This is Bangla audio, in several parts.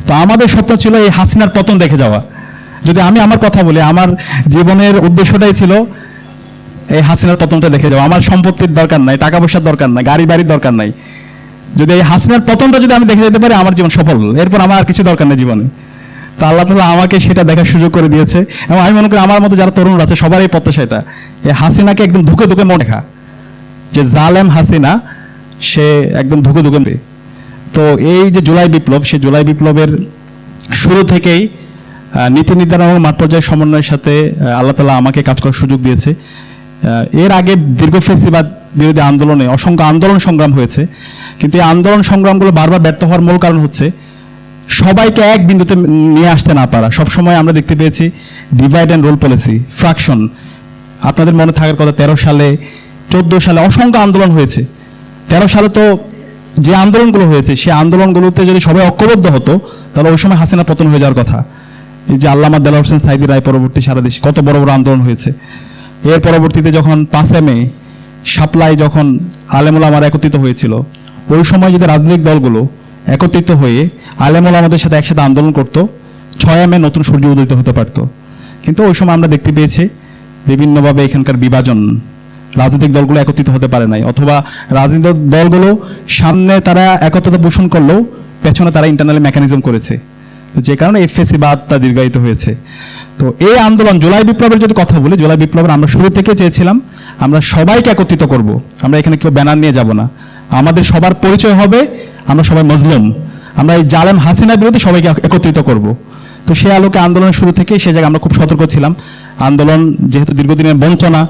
তো আমাদের স্বপ্ন ছিল এই হাসিনার পতন দেখে যাওয়া। যদি আমি আমার কথা বলি, আমার জীবনের উদ্দেশ্যটাই ছিল এই হাসিনার পতনটা দেখে যাওয়া। আমার সম্পত্তির দরকার নাই, টাকা পয়সার দরকার নাই, গাড়ি বাড়ির দরকার নাই। যদি এই হাসিনার পতনটা যদি আমি দেখে যেতে পারি, আমার জীবন সফল। এরপর আমার আর কিছু দরকার নেই জীবনে। তো আল্লাহ তাআলা আমাকে সেটা দেখার সুযোগ করে দিয়েছে। এবং আমি মনে করি আমার মতো যারা তরুণ আছে সবার এই প্রত্যাশা এটা, এই হাসিনাকে একদম ধুকে ধুকে মনে দেখা, যে জালেম হাসিনা সে একদম ধুকে ধুকে। তো এই যে জুলাই বিপ্লব, সে জুলাই বিপ্লবের শুরু থেকেই নীতি নির্ধারণ এবং মাঠ পর্যায়ের সমন্বয়ের সাথে আল্লাহ তাআলা আমাকে কাজ করার সুযোগ দিয়েছে। এর আগে দীর্ঘ ফেসিবাদ বিরোধী আন্দোলনে অসংখ্য আন্দোলন সংগ্রাম হয়েছে, কিন্তু এই আন্দোলন সংগ্রামগুলো বারবার ব্যর্থ হওয়ার মূল কারণ হচ্ছে সবাইকে এক বিন্দুতে নিয়ে আসতে না পারা। সবসময় আমরা দেখতে পেয়েছি divide and rule policy, fraction. আপনাদের মনে থাকার কথা 13 সালে 14 সালে অসংখ্য আন্দোলন হয়েছে। 13 সালে তো যে আন্দোলনগুলো হয়েছে সেই আন্দোলনগুলোতে যদি সবাই ঐক্যবদ্ধ হতো তাহলে ওই সময় হাসিনা পতন হয়ে যাওয়ার কথা। এই যে আল্লামা দেলোয়ার হোসেন সাঈদী রায় পরবর্তী সারা দেশে কত বড় বড় আন্দোলন হয়েছে। এর পরবর্তীতে যখন 5 মে শাপলায় যখন আলেম ওলামারা একত্রিত হয়েছিল, ওই সময় যদি রাজনৈতিক দলগুলো একত্রিত হয়ে আলেম ওলামাদের সাথে একসাথে আন্দোলন করতো, 6 মে নতুন সূর্য উদিত হতে পারত। কিন্তু ওই সময় আমরা দেখতে পেয়েছি বিভিন্নভাবে এখানকার বিভাজন, রাজনৈতিক দলগুলো একত্রিত হতে পারে নাই, অথবা রাজনৈতিক দলগুলো সামনে তারা একত্রতা পোষণ করলেও পেছনে তারা ইন্টারনালি মেকানিজম করেছে, যে কারণে এই ফেসিবাদটা দীর্ঘায়িত হয়েছে। তো এই আন্দোলন জুলাই বিপ্লবের যদি কথা বলি, জুলাই বিপ্লবের আমরা শুরু থেকে চেয়েছিলাম আমরা সবাইকে একত্রিত করব। আমরা এখানে কেউ ব্যানার নিয়ে যাব না, আমাদের সবার পরিচয় হবে আমরা সবাই মজলুম, আমরা এই জালেম হাসিনার বিরুদ্ধে সবাইকে একত্রিত করব। তো সে আলোকে আন্দোলনের শুরু থেকে সে জায়গায় আমরা খুব সতর্ক ছিলাম। আন্দোলন যেহেতু দীর্ঘদিনের বঞ্চনা,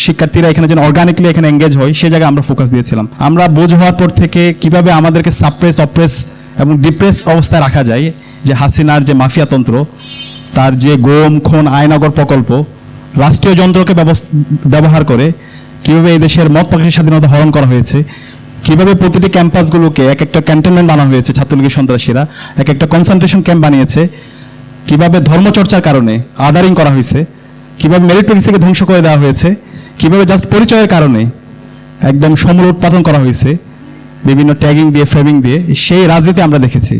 শিক্ষার্থীরা এখানে যেন অর্গানিকলি এখানে এঙ্গেজ হয় সে জায়গায় আমরা ফোকাস দিয়েছিলাম। আমরা বোঝ হওয়ার পর থেকে কিভাবে আমাদেরকে সাপ্রেস, অপ্রেস এবং ডিপ্রেস অবস্থায় রাখা যায়, যে হাসিনার যে মাফিয়াতন্ত্র, তার যে গুম, খুন, আয়নাগর প্রকল্প, রাষ্ট্রীয় যন্ত্রকে ব্যবহার করে কিভাবে এই দেশের মত প্রকাশের স্বাধীনতা হরণ করা হয়েছে, কিভাবে প্রতিটি ক্যাম্পাসগুলোকে এক একটা ক্যান্টনমেন্ট বানানো হয়েছে, ছাত্রলীগের সন্ত্রাসীরা এক একটা কনসেন্ট্রেশন ক্যাম্প বানিয়েছে, কিভাবে ধর্মচর্চার কারণে আদারিং করা হয়েছে, কিভাবে মেরিটোরিয়াসকে ধ্বংস করে দেওয়া হয়েছে, কিভাবে জাস্ট পরিচয়ের কারণে একদম সমূল উৎপাদন করা হয়েছে বিভিন্ন ট্যাগিং দিয়ে, ফ্রেমিং দিয়ে, সেই রাজনীতি আমরা দেখেছি।